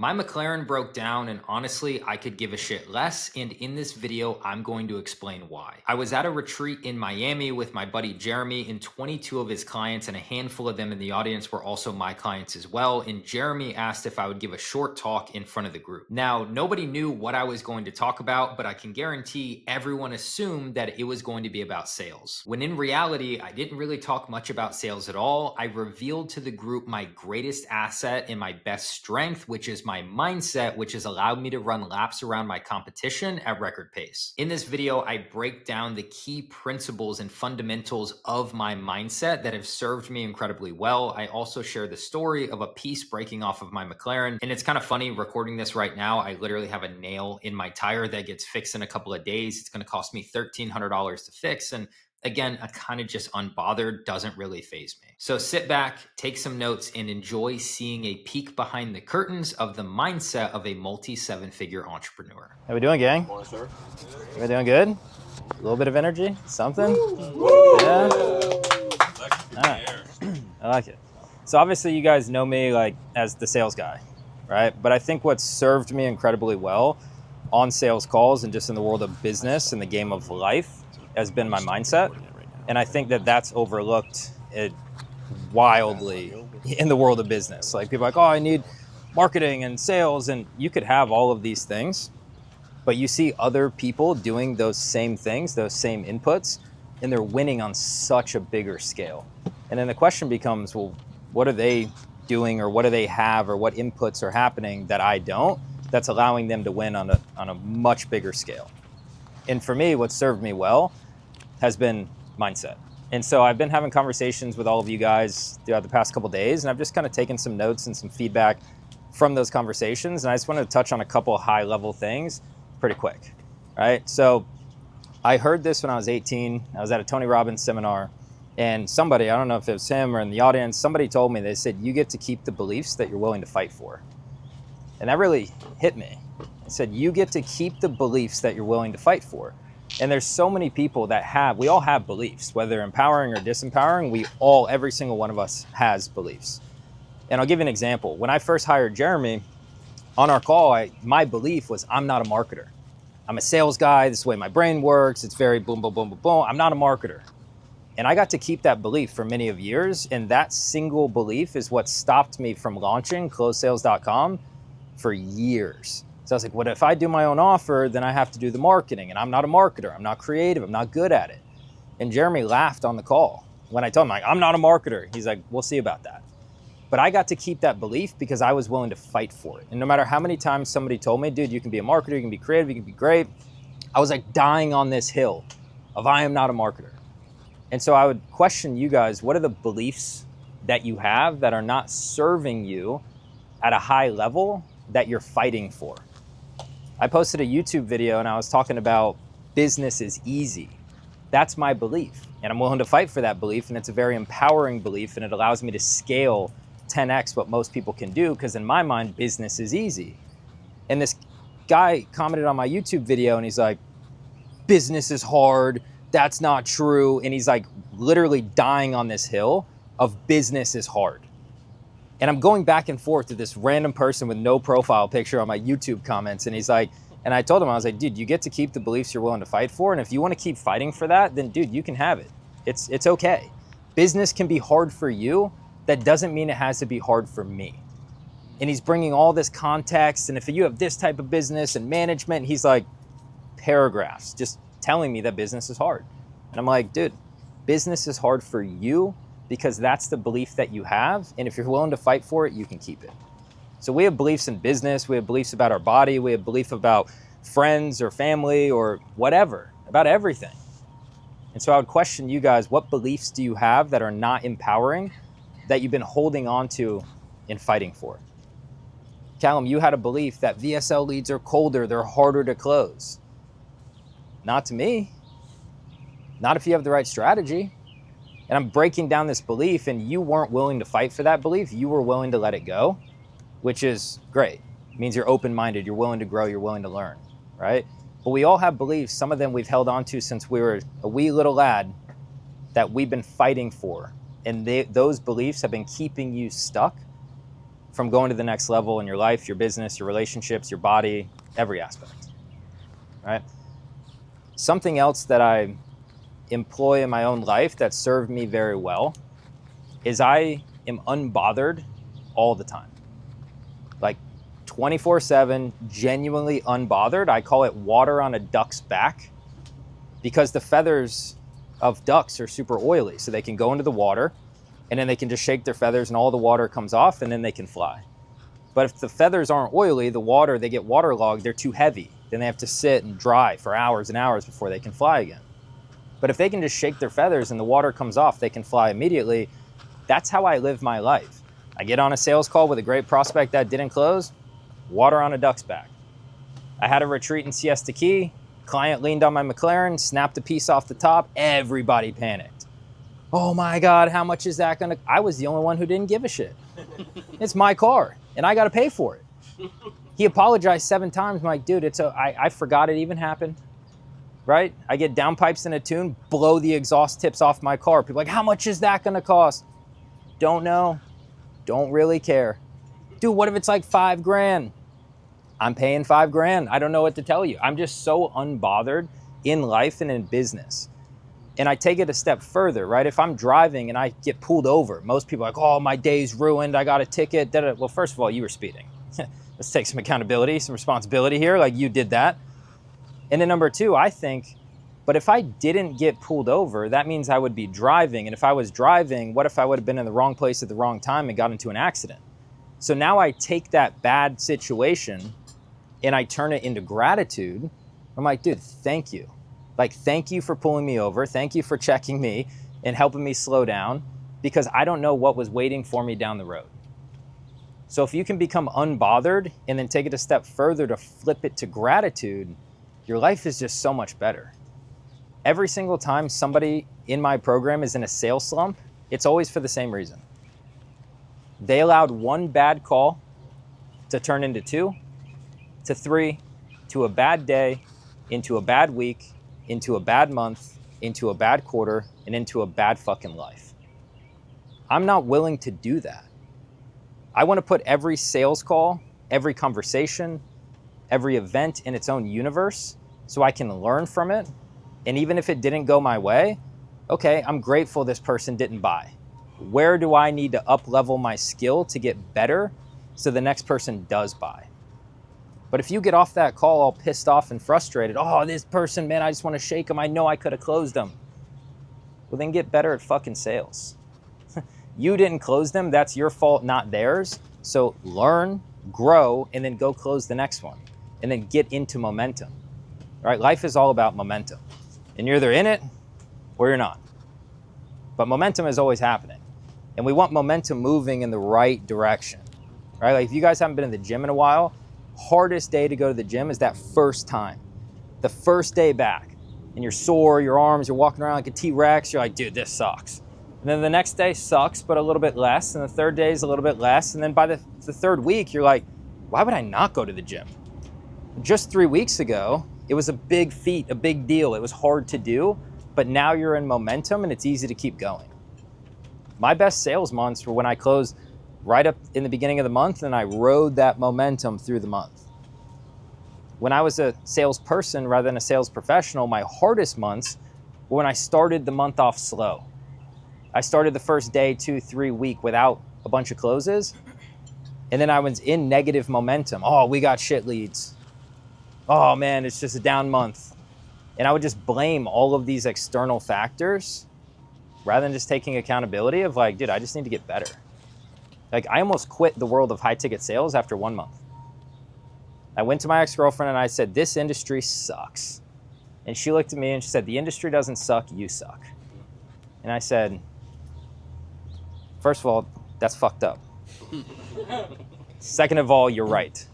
My McLaren broke down and honestly, I could give a shit less. And in this video, I'm going to explain why. I was at a retreat in Miami with my buddy Jeremy, and 22 of his clients and a handful of them in the audience were also my clients as well. And Jeremy asked if I would give a short talk in front of the group. Now, nobody knew what I was going to talk about, but I can guarantee everyone assumed that it was going to be about sales. When in reality, I didn't really talk much about sales at all. I revealed to the group my greatest asset and my best strength, which is my mindset, which has allowed me to run laps around my competition at record pace. In this video, I break down the key principles and fundamentals of my mindset that have served me incredibly well. I also share the story of a piece breaking off of my McLaren. And it's kind of funny recording this right now. I literally have a nail in my tire that gets fixed in a couple of days. It's going to cost me $1,300 to fix. And again, I kind of just unbothered, doesn't really faze me. So sit back, take some notes, and enjoy seeing a peek behind the curtains of the mindset of a multi-seven-figure entrepreneur. How we doing, gang? Morning, sir. We doing good? A little bit of energy? Something? Woo! Yeah? All right. I like it. So obviously you guys know me like as the sales guy, right? But I think what's served me incredibly well on sales calls and just in the world of business and the game of life has been my mindset. And I think that that's overlooked wildly in the world of business. Like people are like, oh, I need marketing and sales, and you could have all of these things, but you see other people doing those same things, those same inputs, and they're winning on such a bigger scale. And then the question becomes, well, what are they doing, or what do they have, or what inputs are happening that I don't, that's allowing them to win on a much bigger scale? And for me, what served me well has been mindset. And so I've been having conversations with all of you guys throughout the past couple of days, and I've just kind of taken some notes and some feedback from those conversations. And I just wanted to touch on a couple of high level things pretty quick, right? So I heard this when I was 18. I was at a Tony Robbins seminar, and somebody, I don't know if it was him or in the audience, somebody told me, they said, you get to keep the beliefs that you're willing to fight for. And that really hit me. I said, you get to keep the beliefs that you're willing to fight for. And there's so many people that we all have beliefs, whether empowering or disempowering, every single one of us has beliefs. And I'll give you an example. When I first hired Jeremy on our call, my belief was I'm not a marketer. I'm a sales guy. This is the way my brain works. It's very boom, boom, boom, boom, boom. I'm not a marketer. And I got to keep that belief for many of years. And that single belief is what stopped me from launching closedsales.com for years. So I was like, what if I do my own offer, then I have to do the marketing, and I'm not a marketer. I'm not creative. I'm not good at it. And Jeremy laughed on the call when I told him, like, I'm not a marketer. He's like, we'll see about that. But I got to keep that belief because I was willing to fight for it. And no matter how many times somebody told me, dude, you can be a marketer, you can be creative, you can be great, I was like dying on this hill of I am not a marketer. And so I would question you guys, what are the beliefs that you have that are not serving you at a high level that you're fighting for? I posted a YouTube video and I was talking about business is easy. That's my belief. And I'm willing to fight for that belief. And it's a very empowering belief. And it allows me to scale 10x what most people can do. Because in my mind, business is easy. And this guy commented on my YouTube video and he's like, business is hard. That's not true. And he's like literally dying on this hill of business is hard. And I'm going back and forth to this random person with no profile picture on my YouTube comments. And he's like, and I told him, I was like, dude, you get to keep the beliefs you're willing to fight for. And if you want to keep fighting for that, then dude, you can have it. It's okay. Business can be hard for you. That doesn't mean it has to be hard for me. And he's bringing all this context. And if you have this type of business and management, he's like paragraphs just telling me that business is hard. And I'm like, dude, business is hard for you because that's the belief that you have. And if you're willing to fight for it, you can keep it. So we have beliefs in business. We have beliefs about our body. We have belief about friends or family or whatever, about everything. And so I would question you guys, what beliefs do you have that are not empowering that you've been holding on to and fighting for? Callum, you had a belief that VSL leads are colder, they're harder to close. Not to me. Not if you have the right strategy. And I'm breaking down this belief and you weren't willing to fight for that belief. You were willing to let it go, which is great. It means you're open-minded, you're willing to grow, you're willing to learn, right? But we all have beliefs. Some of them we've held on to since we were a wee little lad that we've been fighting for. And those beliefs have been keeping you stuck from going to the next level in your life, your business, your relationships, your body, every aspect, right? Something else that I employ in my own life that served me very well is I am unbothered all the time. Like 24/7, genuinely unbothered. I call it water on a duck's back because the feathers of ducks are super oily. So they can go into the water and then they can just shake their feathers and all the water comes off and then they can fly. But if the feathers aren't oily, the water, they get waterlogged, they're too heavy. Then they have to sit and dry for hours and hours before they can fly again. But if they can just shake their feathers and the water comes off, they can fly immediately. That's how I live my life. I get on a sales call with a great prospect that didn't close, water on a duck's back. I had a retreat in Siesta Key, client leaned on my McLaren, snapped a piece off the top, everybody panicked. Oh my God, how much is that gonna? I was the only one who didn't give a shit. It's my car and I gotta pay for it. He apologized 7 times. I'm like, dude, I forgot it even happened, right? I get downpipes in a tune, blow the exhaust tips off my car. People are like, how much is that gonna cost? Don't know, don't really care. Dude, what if it's like 5 grand? I'm paying 5 grand. I don't know what to tell you. I'm just so unbothered in life and in business. And I take it a step further, right? If I'm driving and I get pulled over, most people are like, oh, my day's ruined. I got a ticket. Well, first of all, you were speeding. Let's take some accountability, some responsibility here. Like you did that. And then number 2, I think, but if I didn't get pulled over, that means I would be driving. And if I was driving, what if I would have been in the wrong place at the wrong time and got into an accident? So now I take that bad situation and I turn it into gratitude. I'm like, dude, thank you. Like, thank you for pulling me over. Thank you for checking me and helping me slow down because I don't know what was waiting for me down the road. So if you can become unbothered and then take it a step further to flip it to gratitude, your life is just so much better. Every single time somebody in my program is in a sales slump, it's always for the same reason. They allowed 1 bad call to turn into 2, to 3, to a bad day, into a bad week, into a bad month, into a bad quarter, and into a bad fucking life. I'm not willing to do that. I want to put every sales call, every conversation, every event in its own universe so I can learn from it. And even if it didn't go my way, okay, I'm grateful this person didn't buy. Where do I need to up-level my skill to get better so the next person does buy? But if you get off that call all pissed off and frustrated, oh, this person, man, I just want to shake them. I know I could have closed them. Well, then get better at fucking sales. You didn't close them. That's your fault, not theirs. So learn, grow, and then go close the next one. And then get into momentum. All right? Life is all about momentum. And you're either in it or you're not. But momentum is always happening. And we want momentum moving in the right direction. Right? Like if you guys haven't been in the gym in a while, hardest day to go to the gym is that first time. The first day back. And you're sore, your arms, you're walking around like a T-Rex. You're like, dude, this sucks. And then the next day sucks, but a little bit less. And the third day is a little bit less. And then by the third week, you're like, why would I not go to the gym? Just 3 weeks ago, it was a big feat, a big deal. It was hard to do, but now you're in momentum and it's easy to keep going. My best sales months were when I closed right up in the beginning of the month and I rode that momentum through the month. When I was a salesperson rather than a sales professional, my hardest months were when I started the month off slow. I started the first day, 2, 3 week without a bunch of closes. And then I was in negative momentum. Oh, we got shit leads. Oh man, it's just a down month. And I would just blame all of these external factors rather than just taking accountability of like, dude, I just need to get better. Like I almost quit the world of high ticket sales after 1 month. I went to my ex-girlfriend and I said, this industry sucks. And she looked at me and she said, the industry doesn't suck, you suck. And I said, first of all, that's fucked up. Second of all, you're right.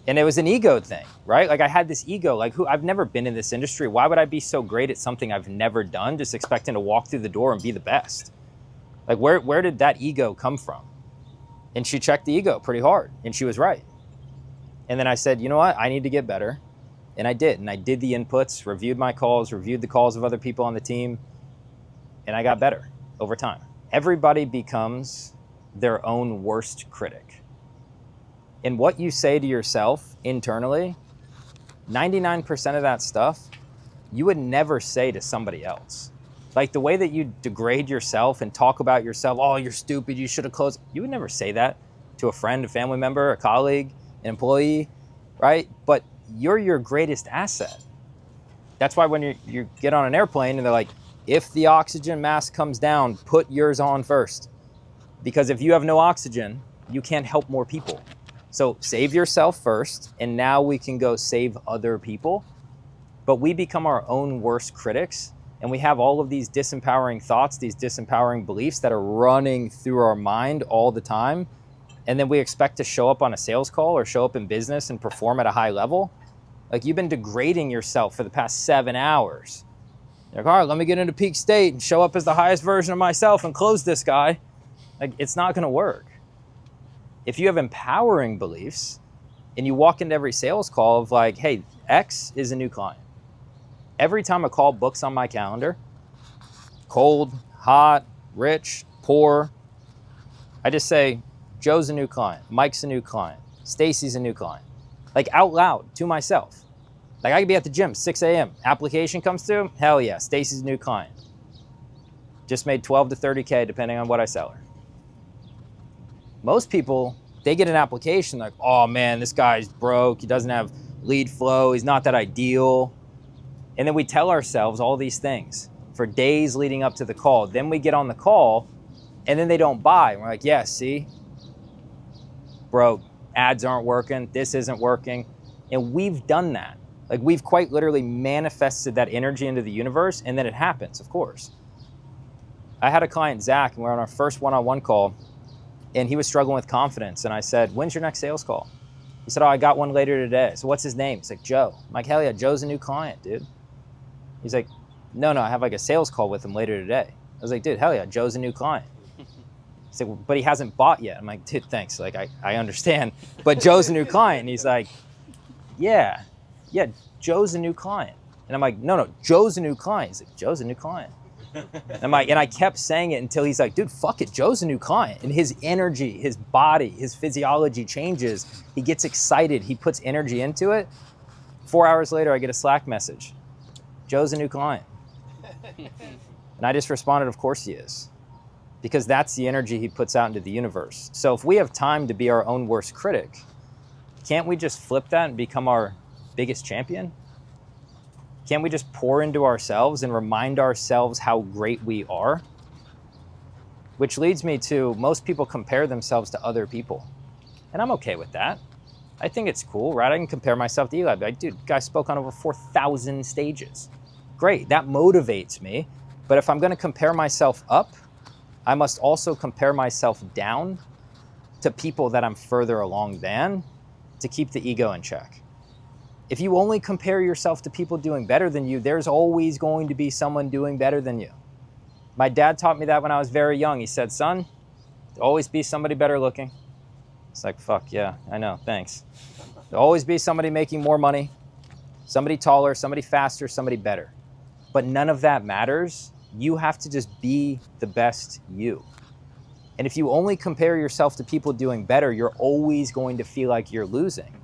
And it was an ego thing, right? Like I had this ego, like I've never been in this industry. Why would I be so great at something I've never done, just expecting to walk through the door and be the best? Like where did that ego come from? And she checked the ego pretty hard and she was right. And then I said, you know what? I need to get better. And I did. And I did the inputs, reviewed my calls, reviewed the calls of other people on the team. And I got better over time. Everybody becomes their own worst critic. And what you say to yourself internally, 99% of that stuff, you would never say to somebody else. Like the way that you degrade yourself and talk about yourself, oh, you're stupid, you should have closed. You would never say that to a friend, a family member, a colleague, an employee, right? But you're your greatest asset. That's why when you get on an airplane and they're like, if the oxygen mask comes down, put yours on first. Because if you have no oxygen, you can't help more people. So save yourself first, and now we can go save other people. But we become our own worst critics, and we have all of these disempowering thoughts, these disempowering beliefs that are running through our mind all the time. And then we expect to show up on a sales call or show up in business and perform at a high level. Like you've been degrading yourself for the past 7 hours. You're like, all right, let me get into peak state and show up as the highest version of myself and close this guy. Like it's not gonna work. If you have empowering beliefs and you walk into every sales call of like, hey, X is a new client. Every time a call books on my calendar, cold, hot, rich, poor, I just say, Joe's a new client, Mike's a new client, Stacy's a new client. Like out loud to myself. Like I could be at the gym, 6 a.m. Application comes through, hell yeah, Stacy's a new client. Just made 12 to 30K depending on what I sell her. Most people, they get an application like, oh man, this guy's broke. He doesn't have lead flow. He's not that ideal. And then we tell ourselves all these things for days leading up to the call. Then we get on the call and then they don't buy. And we're like, yeah, see, broke, ads aren't working. This isn't working. And we've done that. Like we've quite literally manifested that energy into the universe, and then it happens, of course. I had a client, Zach, and we're on our first one-on-one call, and he was struggling with confidence. And I said, when's your next sales call? He said, oh, I got one later today. So what's his name? He's like, Joe. I'm like, hell yeah, Joe's a new client, dude. He's like, no, I have like a sales call with him later today. I was like, dude, hell yeah, Joe's a new client. He's like, well, but he hasn't bought yet. I'm like, dude, thanks. Like, I understand. But Joe's a new client. And he's like, yeah, Joe's a new client. And I'm like, no, Joe's a new client. He's like, Joe's a new client. And I'm like, and I kept saying it until he's like, dude, fuck it, Joe's a new client. And his energy, his body, his physiology changes. He gets excited. He puts energy into it. 4 hours later, I get a Slack message. Joe's a new client. And I just responded, of course he is. Because that's the energy he puts out into the universe. So if we have time to be our own worst critic, can't we just flip that and become our biggest champion? Can't we just pour into ourselves and remind ourselves how great we are? Which leads me to, most people compare themselves to other people. And I'm okay with that. I think it's cool, right? I can compare myself to Eli. I'd be like, dude, guy spoke on over 4,000 stages. Great, that motivates me. But if I'm gonna compare myself up, I must also compare myself down to people that I'm further along than, to keep the ego in check. If you only compare yourself to people doing better than you, there's always going to be someone doing better than you. My dad taught me that when I was very young. He said, son, there'll always be somebody better looking. It's like, fuck yeah, I know, thanks. There'll always be somebody making more money, somebody taller, somebody faster, somebody better. But none of that matters. You have to just be the best you. And if you only compare yourself to people doing better, you're always going to feel like you're losing.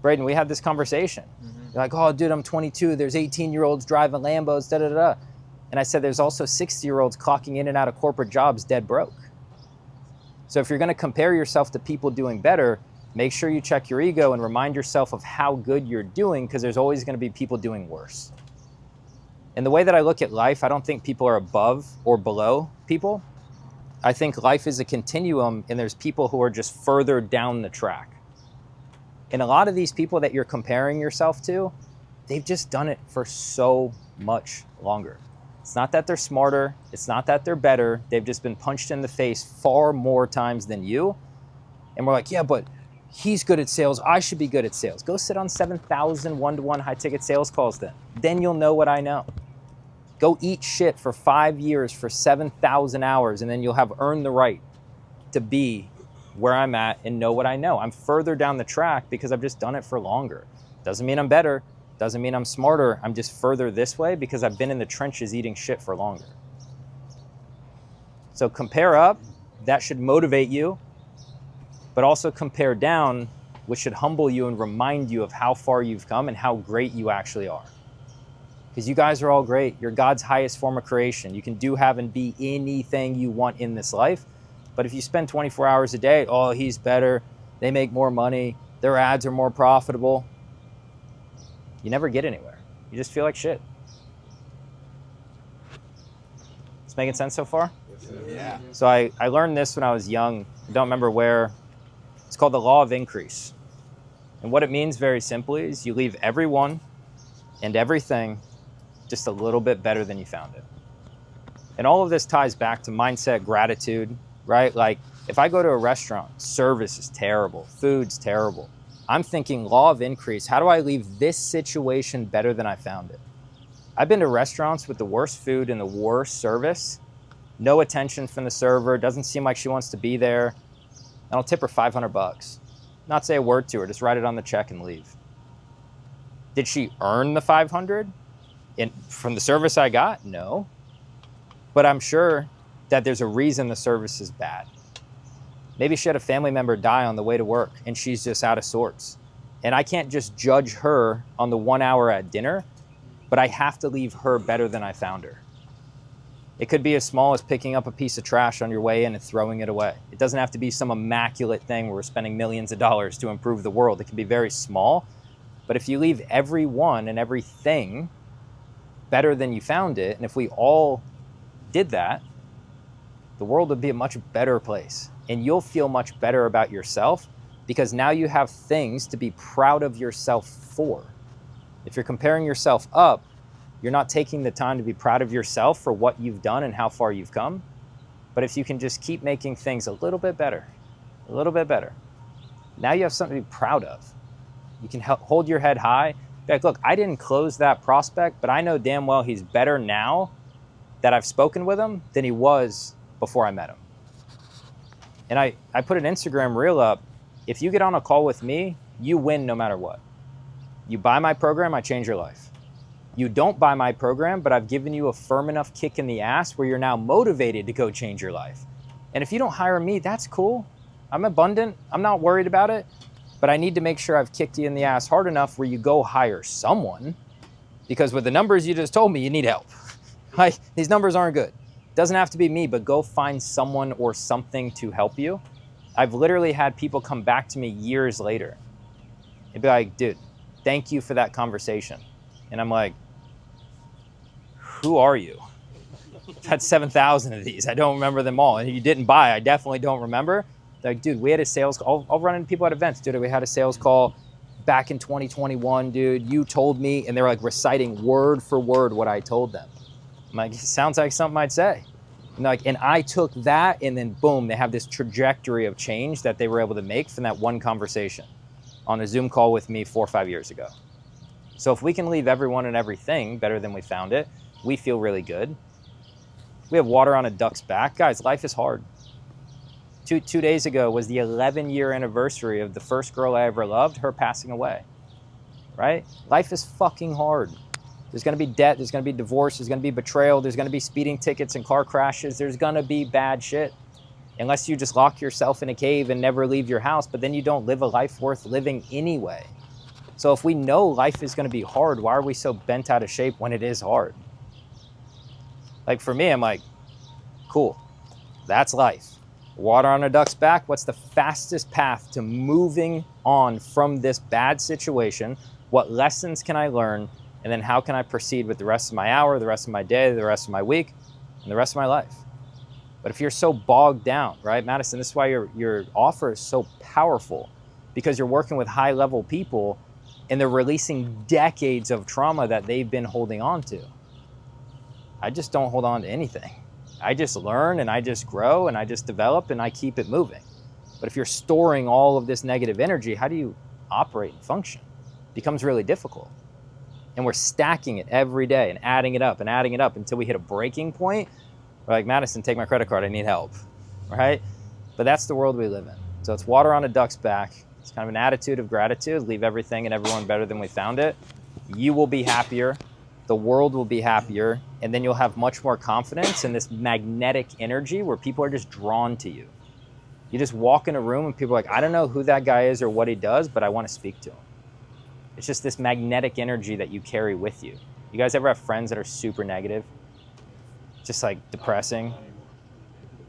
Braden, we had this conversation. You're like, oh, dude, I'm 22. There's 18-year-olds driving Lambos, da-da-da. And I said, there's also 60-year-olds clocking in and out of corporate jobs dead broke. So if you're going to compare yourself to people doing better, make sure you check your ego and remind yourself of how good you're doing, because there's always going to be people doing worse. And the way that I look at life, I don't think people are above or below people. I think life is a continuum, and there's people who are just further down the track. And a lot of these people that you're comparing yourself to, they've just done it for so much longer. It's not that they're smarter. It's not that they're better. They've just been punched in the face far more times than you. And we're like, yeah, but he's good at sales. I should be good at sales. Go sit on 7,000 one-to-one high-ticket sales calls then. Then you'll know what I know. Go eat shit for 5 years for 7,000 hours, and then you'll have earned the right to be where I'm at and know what I know. I'm further down the track because I've just done it for longer. Doesn't mean I'm better. Doesn't mean I'm smarter. I'm just further this way because I've been in the trenches eating shit for longer. So compare up. That should motivate you. but also compare down, which should humble you and remind you of how far you've come and how great you actually are. Because you guys are all great. You're God's highest form of creation. You can do, have, and be anything you want in this life. But if you spend 24 hours a day, oh, he's better, they make more money, their ads are more profitable, you never get anywhere. You just feel like shit. It's making sense so far? Yeah. So I learned this when I was young. I don't remember where. It's called the law of increase. And what it means very simply is you leave everyone and everything just a little bit better than you found it. And all of this ties back to mindset, gratitude, right? Like if I go to a restaurant, service is terrible, food's terrible. I'm thinking law of increase. How do I leave this situation better than I found it? I've been to restaurants with the worst food and the worst service, no attention from the server, doesn't seem like she wants to be there, and I'll tip her $500. Not say a word to her, just write it on the check and leave. Did she earn the 500 from the service I got? No. But I'm sure that there's a reason the service is bad. Maybe she had a family member die on the way to work and she's just out of sorts. And I can't just judge her on the 1 hour at dinner, but I have to leave her better than I found her. It could be as small as picking up a piece of trash on your way in and throwing it away. It doesn't have to be some immaculate thing where we're spending millions of dollars to improve the world. It can be very small. But if you leave everyone and everything better than you found it, and if we all did that, the world would be a much better place. And you'll feel much better about yourself because now you have things to be proud of yourself for. If you're comparing yourself up, you're not taking the time to be proud of yourself for what you've done and how far you've come. But if you can just keep making things a little bit better, now you have something to be proud of. You can hold your head high. Be like, look, I didn't close that prospect, but I know damn well he's better now that I've spoken with him than he was before I met him. And I put an Instagram reel up. If you get on a call with me, you win no matter what. You buy my program, I change your life. You don't buy my program, but I've given you a firm enough kick in the ass where you're now motivated to go change your life. And if you don't hire me, that's cool. I'm abundant. I'm not worried about it. But I need to make sure I've kicked you in the ass hard enough where you go hire someone, because with the numbers you just told me, you need help. Like, these numbers aren't good. Doesn't have to be me, but go find someone or something to help you. I've literally had people come back to me years later and be like, dude, thank you for that conversation. And I'm like, who are you? I've had 7,000 of these. I don't remember them all. And if you didn't buy, I definitely don't remember. They're like, dude, we had a sales call. I'll run into people at events. Dude, we had a sales call back in 2021, dude. You told me, and they were like reciting word for word what I told them. I'm like, it sounds like something I'd say. And I took that, and then boom, they have this trajectory of change that they were able to make from that one conversation on a Zoom call with me 4 or 5 years ago. So if we can leave everyone and everything better than we found it, we feel really good. We have water on a duck's back. Guys, life is hard. Two days ago was the 11-year anniversary of the first girl I ever loved, her passing away, right? Life is fucking hard. There's going to be debt. There's going to be divorce. There's going to be betrayal. There's going to be speeding tickets and car crashes. There's going to be bad shit. Unless you just lock yourself in a cave and never leave your house, but then you don't live a life worth living anyway. So if we know life is going to be hard, why are we so bent out of shape when it is hard? Like for me, I'm like, cool. That's life. Water on a duck's back. What's the fastest path to moving on from this bad situation? What lessons can I learn? And then how can I proceed with the rest of my hour, the rest of my day, the rest of my week, and the rest of my life? But if you're so bogged down, right, Madison, this is why your offer is so powerful, because you're working with high-level people and they're releasing decades of trauma that they've been holding on to. I just don't hold on to anything. I just learn and I just grow and I just develop and I keep it moving. But if you're storing all of this negative energy, how do you operate and function? It becomes really difficult. And we're stacking it every day and adding it up until we hit a breaking point. We're like, Madison, take my credit card. I need help, right? But that's the world we live in. So it's water on a duck's back. It's kind of an attitude of gratitude. Leave everything and everyone better than we found it. You will be happier. The world will be happier. And then you'll have much more confidence in this magnetic energy where people are just drawn to you. You just walk in a room and people are like, I don't know who that guy is or what he does, but I want to speak to him. It's just this magnetic energy that you carry with you. You guys ever have friends that are super negative? Just like depressing?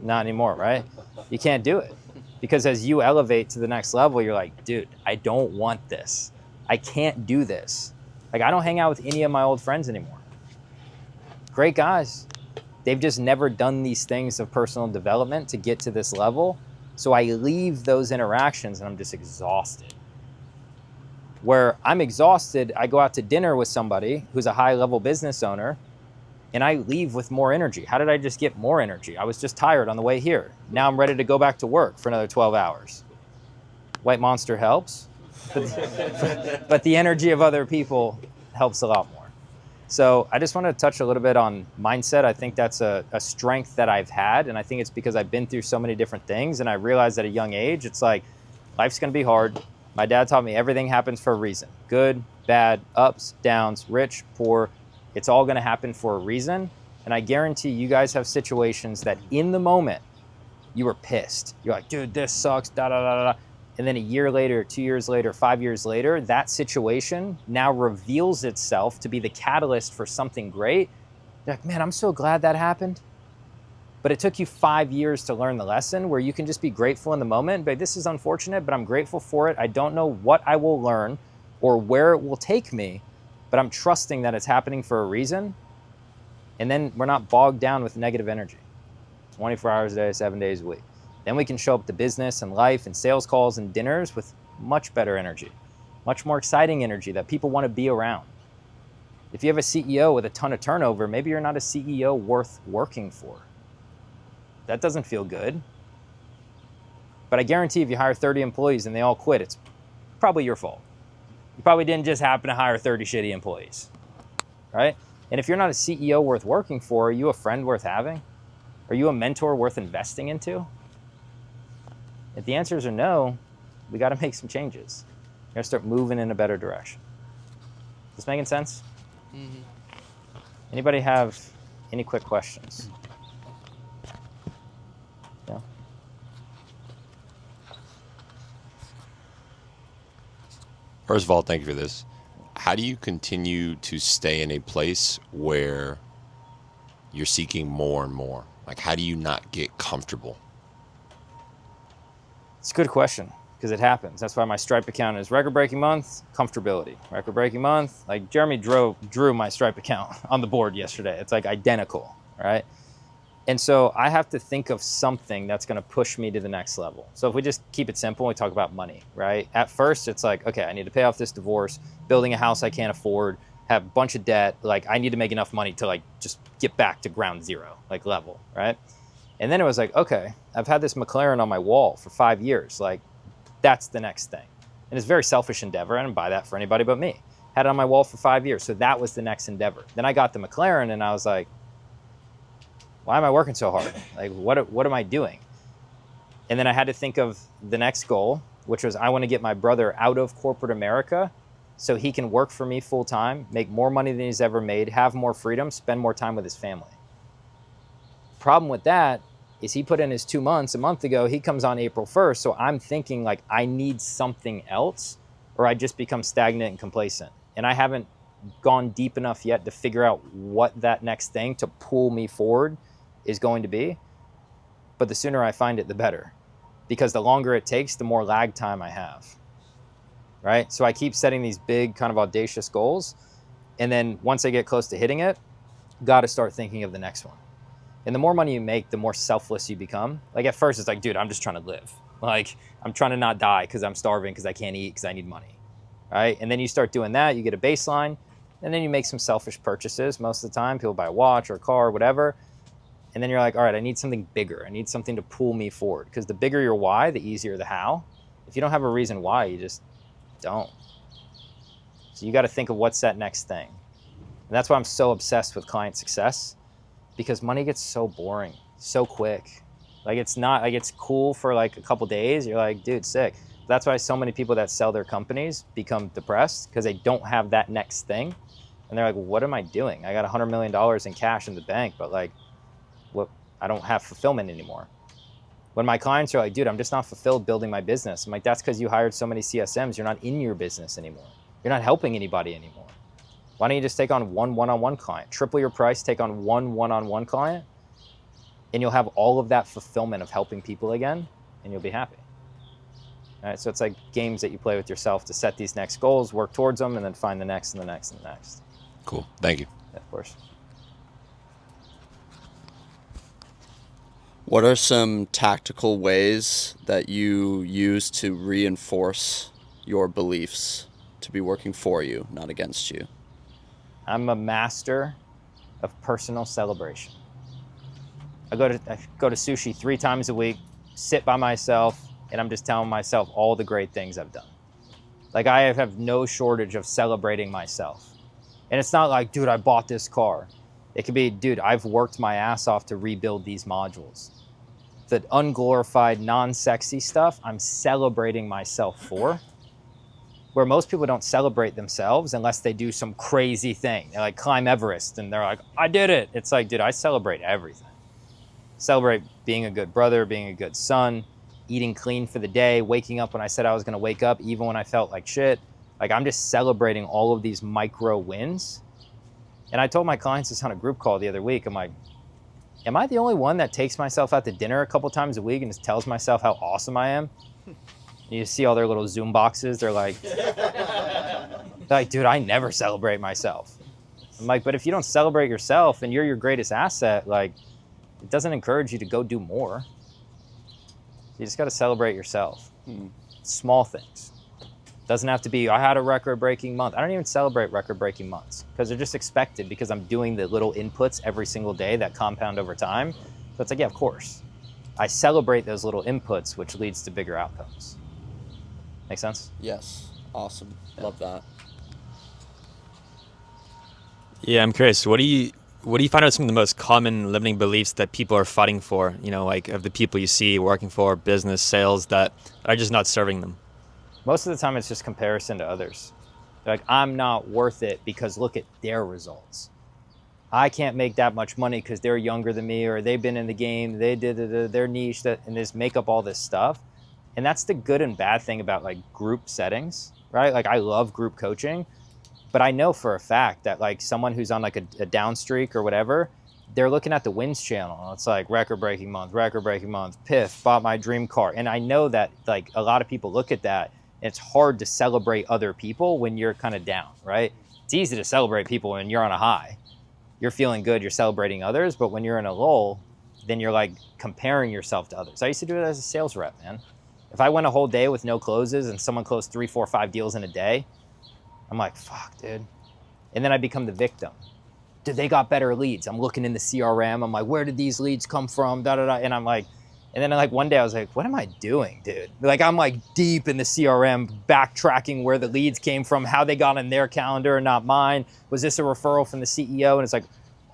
Not anymore, right? You can't do it. Because as you elevate to the next level, you're like, dude, I don't want this. I can't do this. Like, I don't hang out with any of my old friends anymore. Great guys. They've just never done these things of personal development to get to this level. So I leave those interactions and I'm just exhausted. Where I'm exhausted, I go out to dinner with somebody who's a high-level business owner, and I leave with more energy. How did I just get more energy? I was just tired on the way here. Now I'm ready to go back to work for another 12 hours. White Monster helps, but the energy of other people helps a lot more. So I just want to touch a little bit on mindset. I think that's a strength that I've had, and I think it's because I've been through so many different things, and I realized at a young age, it's like, life's going to be hard. My dad taught me everything happens for a reason. Good, bad, ups, downs, rich, poor. It's all going to happen for a reason. And I guarantee you guys have situations that in the moment, you were pissed. You're like, dude, this sucks, da da da da. And then a year later, 2 years later, 5 years later, that situation now reveals itself to be the catalyst for something great. You're like, man, I'm so glad that happened. But it took you 5 years to learn the lesson, where you can just be grateful in the moment. But this is unfortunate, but I'm grateful for it. I don't know what I will learn or where it will take me, but I'm trusting that it's happening for a reason. And then we're not bogged down with negative energy 24 hours a day, 7 days a week. Then we can show up to business and life and sales calls and dinners with much better energy, much more exciting energy that people want to be around. If you have a CEO with a ton of turnover, maybe you're not a CEO worth working for. That doesn't feel good. But I guarantee if you hire 30 employees and they all quit, it's probably your fault. You probably didn't just happen to hire 30 shitty employees, right? And if you're not a CEO worth working for, are you a friend worth having? Are you a mentor worth investing into? If the answers are no, we got to make some changes. We got to start moving in a better direction. This making sense? Mm-hmm. Anybody have any quick questions? Yeah. First of all, thank you for this. How do you continue to stay in a place where you're seeking more and more? Like, how do you not get comfortable? It's a good question, because it happens. That's why my Stripe account is record-breaking month, comfortability. Record-breaking month, like Jeremy drew my Stripe account on the board yesterday. It's like identical, right? And so I have to think of something that's going to push me to the next level. So if we just keep it simple, we talk about money, right? At first, it's like, okay, I need to pay off this divorce, building a house I can't afford, have a bunch of debt. Like, I need to make enough money to like just get back to ground zero, like level, right? And then it was like, okay, I've had this McLaren on my wall for 5 years. Like, that's the next thing. And it's a very selfish endeavor. I didn't buy that for anybody but me. Had it on my wall for 5 years. So that was the next endeavor. Then I got the McLaren and I was like, why am I working so hard? Like, what am I doing? And then I had to think of the next goal, which was I want to get my brother out of corporate America so he can work for me full time, make more money than he's ever made, have more freedom, spend more time with his family. Problem with that is he put in his 2 months a month ago. He comes on April 1st. So I'm thinking like I need something else or I just become stagnant and complacent. And I haven't gone deep enough yet to figure out what that next thing to pull me forward is going to be. But the sooner I find it, the better. Because the longer it takes, the more lag time I have. Right? So I keep setting these big kind of audacious goals. And then once I get close to hitting it, got to start thinking of the next one. And the more money you make, the more selfless you become. Like at first it's like, dude, I'm just trying to live. Like I'm trying to not die because I'm starving because I can't eat because I need money. Right? And then you start doing that, you get a baseline, and then you make some selfish purchases. Most of the time, people buy a watch or a car or whatever. And then you're like, all right, I need something bigger. I need something to pull me forward. Because the bigger your why, the easier the how. If you don't have a reason why, you just don't. So you got to think of what's that next thing. And that's why I'm so obsessed with client success. Because money gets so boring, so quick. Like it's not, like it's cool for like a couple days. You're like, dude, sick. That's why so many people that sell their companies become depressed because they don't have that next thing. And they're like, what am I doing? I got $100 million in cash in the bank, but like, what? I don't have fulfillment anymore. When my clients are like, dude, I'm just not fulfilled building my business. I'm like, that's because you hired so many CSMs. You're not in your business anymore. You're not helping anybody anymore. Why don't you just take on one one-on-one client? Triple your price, take on one one-on-one client, and you'll have all of that fulfillment of helping people again, and you'll be happy. All right, so it's like games that you play with yourself to set these next goals, work towards them, and then find the next and the next and the next. Cool. Thank you. Yeah, of course. What are some tactical ways that you use to reinforce your beliefs to be working for you, not against you? I'm a master of personal celebration. I go to sushi 3 times a week, sit by myself, and I'm just telling myself all the great things I've done. Like, I have no shortage of celebrating myself. And it's not like, dude, I bought this car. It could be, dude, I've worked my ass off to rebuild these modules. The unglorified, non-sexy stuff, I'm celebrating myself for. Where most people don't celebrate themselves unless they do some crazy thing. They like climb Everest and they're like, I did it. It's like, dude, I celebrate everything. Celebrate being a good brother, being a good son, eating clean for the day, waking up when I said I was gonna wake up, even when I felt like shit. Like, I'm just celebrating all of these micro wins. And I told my clients this on a group call the other week. I'm like, am I the only one that takes myself out to dinner a couple times a week and just tells myself how awesome I am? You see all their little Zoom boxes. They're like, dude, I never celebrate myself. I'm like, but if you don't celebrate yourself and you're your greatest asset, like, it doesn't encourage you to go do more. You just got to celebrate yourself. Small things. Doesn't have to be, I had a record-breaking month. I don't even celebrate record-breaking months because they're just expected because I'm doing the little inputs every single day that compound over time. So it's like, yeah, of course. I celebrate those little inputs, which leads to bigger outcomes. Make sense? Yes. Awesome. Love that. Yeah, I'm curious. What do you find are some of the most common limiting beliefs that people are fighting for? You know, like of the people you see working for business, sales, that are just not serving them? Most of the time, it's just comparison to others. They're like, I'm not worth it because look at their results. I can't make that much money because they're younger than me, or they've been in the game, they did their niche, and just make up all this stuff. And that's the good and bad thing about like group settings, right? Like, I love group coaching, but I know for a fact that like someone who's on like a down streak or whatever, they're looking at the wins channel. It's like record-breaking month, Piff, bought my dream car. And I know that like a lot of people look at that, and it's hard to celebrate other people when you're kind of down, right? It's easy to celebrate people when you're on a high. You're feeling good, you're celebrating others, but when you're in a lull, then you're like comparing yourself to others. I used to do it as a sales rep, man. If I went a whole day with no closes and someone closed 3, 4, 5 deals in a day, I'm like, fuck, dude. And then I become the victim. Dude, they got better leads. I'm looking in the CRM. I'm like, where did these leads come from? Da, da, da. And I'm like, and then like one day I was like, what am I doing, dude? Like, I'm like deep in the CRM, backtracking where the leads came from, how they got in their calendar and not mine. Was this a referral from the CEO? And it's like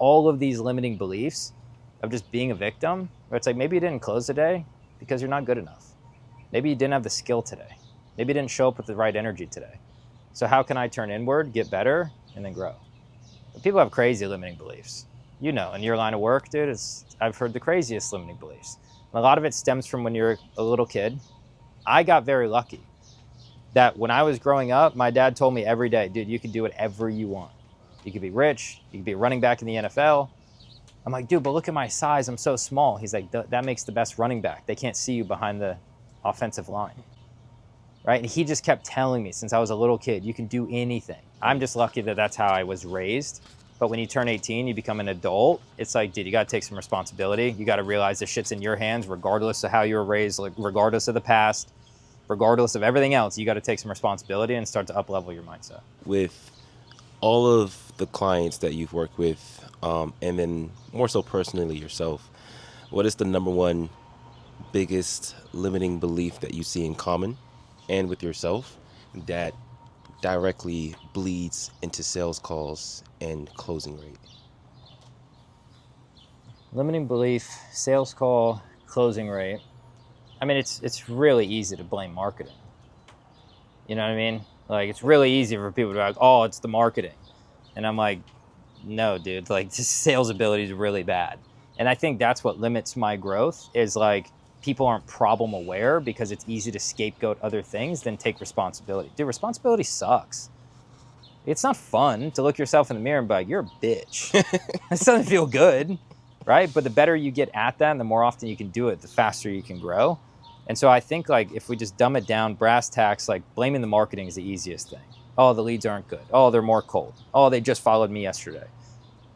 all of these limiting beliefs of just being a victim, where it's like, maybe you didn't close today because you're not good enough. Maybe you didn't have the skill today. Maybe you didn't show up with the right energy today. So how can I turn inward, get better, and then grow? But people have crazy limiting beliefs. You know, in your line of work, dude, I've heard the craziest limiting beliefs. And a lot of it stems from when you're a little kid. I got very lucky that when I was growing up, my dad told me every day, dude, you can do whatever you want. You could be rich. You could be a running back in the NFL. I'm like, dude, but look at my size. I'm so small. He's like, that makes the best running back. They can't see you behind the offensive line, right? And he just kept telling me since I was a little kid, you can do anything. I'm just lucky that that's how I was raised. But when you turn 18, you become an adult. It's like, dude, you got to take some responsibility. You got to realize the shit's in your hands, regardless of how you were raised, like, regardless of the past, regardless of everything else. You got to take some responsibility and start to up-level your mindset. With all of the clients that you've worked with, and then more so personally yourself, what is the number one biggest limiting belief that you see in common and with yourself that directly bleeds into sales calls and closing rate? Limiting belief, sales call, closing rate. I mean, it's really easy to blame marketing. You know what I mean? Like, it's really easy for people to be like, oh, it's the marketing. And I'm like, no, dude, like, this sales ability is really bad. And I think that's what limits my growth is like, people aren't problem aware because it's easy to scapegoat other things than take responsibility. Dude, responsibility sucks. It's not fun to look yourself in the mirror and be like, you're a bitch. It doesn't feel good, right? But the better you get at that and the more often you can do it, the faster you can grow. And so I think like if we just dumb it down, brass tacks, like blaming the marketing is the easiest thing. Oh, the leads aren't good. Oh, they're more cold. Oh, they just followed me yesterday.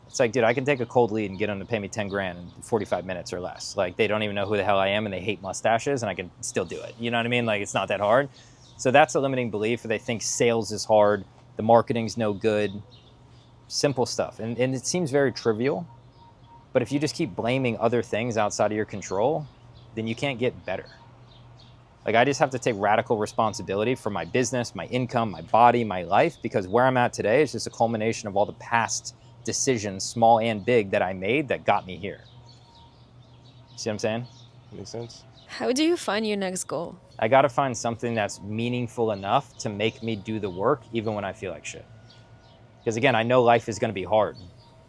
It's like, dude, I can take a cold lead and get them to pay me 10 grand in 45 minutes or less. Like they don't even know who the hell I am and they hate mustaches and I can still do it. You know what I mean? Like it's not that hard. So that's a limiting belief. They think sales is hard. The marketing's no good. Simple stuff. And it seems very trivial. But if you just keep blaming other things outside of your control, then you can't get better. Like I just have to take radical responsibility for my business, my income, my body, my life, because where I'm at today is just a culmination of all the past decisions, small and big, that I made that got me here. See what I'm saying? Makes sense. How do you find your next goal? I got to find something that's meaningful enough to make me do the work even when I feel like shit. Because again, I know life is going to be hard.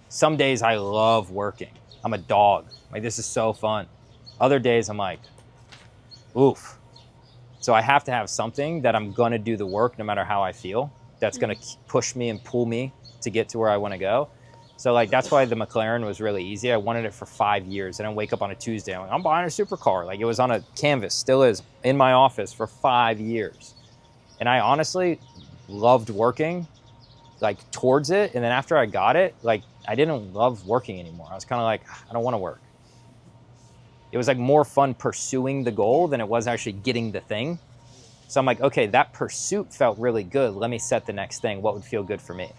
Some days I love working. I'm a dog. Like this is so fun. Other days I'm like, oof. So I have to have something that I'm going to do the work no matter how I feel. That's going to push me and pull me to get to where I want to go. So like that's why the McLaren was really easy. I wanted it for 5 years. I didn't wake up on a Tuesday. I'm buying a supercar. Like it was on a canvas, still is, in my office for 5 years. And I honestly loved working like towards it. And then after I got it, like I didn't love working anymore. I was kind of like, I don't want to work. It was like more fun pursuing the goal than it was actually getting the thing. So I'm like, okay, that pursuit felt really good. Let me set the next thing. What would feel good for me?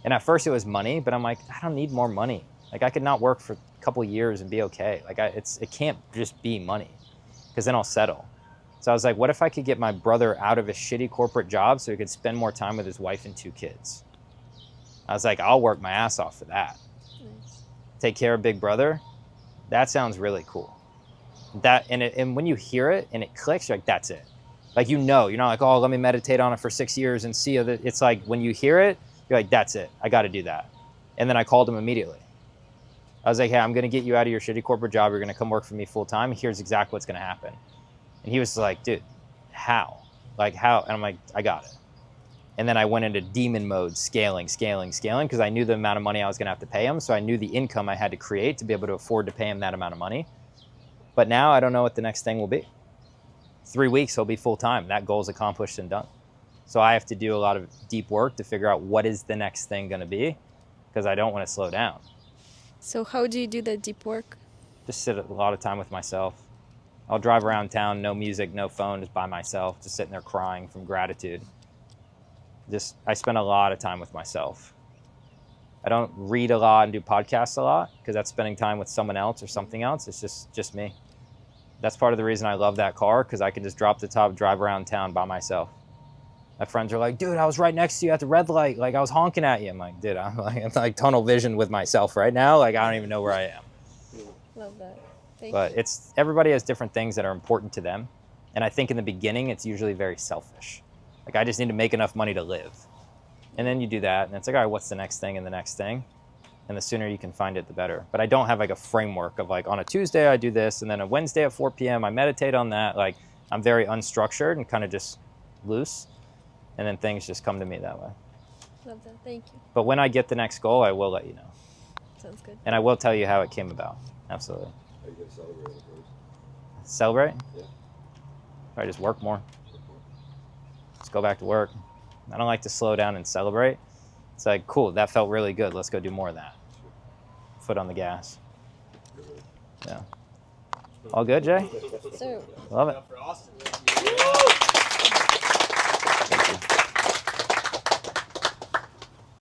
And at first it was money, but I'm like, I don't need more money. Like I could not work for a couple of years and be okay. Like it can't just be money because then I'll settle. So I was like, what if I could get my brother out of a shitty corporate job so he could spend more time with his wife and 2 kids? I was like, I'll work my ass off for that. Nice. Take care of big brother. That sounds really cool. And when you hear it and it clicks, you're like, that's it. Like, you're not like, oh, let me meditate on it for 6 years and see it. It's like when you hear it, you're like, that's it. I got to do that. And then I called him immediately. I was like, hey, I'm going to get you out of your shitty corporate job. You're going to come work for me full time. Here's exactly what's going to happen. And he was like, dude, how? Like how? And I'm like, I got it. And then I went into demon mode, scaling, because I knew the amount of money I was going to have to pay him. So I knew the income I had to create to be able to afford to pay him that amount of money. But now I don't know what the next thing will be. 3 weeks, he'll be full time. That goal is accomplished and done. So I have to do a lot of deep work to figure out what is the next thing going to be, because I don't want to slow down. So how do you do that deep work? Just sit a lot of time with myself. I'll drive around town, no music, no phone, just by myself, just sitting there crying from gratitude. I spend a lot of time with myself. I don't read a lot and do podcasts a lot because that's spending time with someone else or something else. It's just me. That's part of the reason I love that car, because I can just drop the top, drive around town by myself. My friends are like, dude, I was right next to you at the red light. Like I was honking at you. I'm like, dude, I'm like tunnel vision with myself right now. Like I don't even know where I am. Love that. Thank But you. everybody has different things that are important to them. And I think in the beginning, it's usually very selfish. Like I just need to make enough money to live. And then you do that and it's like, all right, what's the next thing and the next thing? And the sooner you can find it, the better. But I don't have like a framework of like on a Tuesday, I do this. And then a Wednesday at 4 p.m., I meditate on that. Like I'm very unstructured and kind of just loose. And then things just come to me that way. Love that. Thank you. But when I get the next goal, I will let you know. Sounds good. And I will tell you how it came about. Absolutely. Are you going to celebrate it first? Celebrate? Yeah. I just work more. Just go back to work. I don't like to slow down and celebrate. It's like, cool, that felt really good. Let's go do more of that. Foot on the gas. Yeah. All good, Jay? So Love it.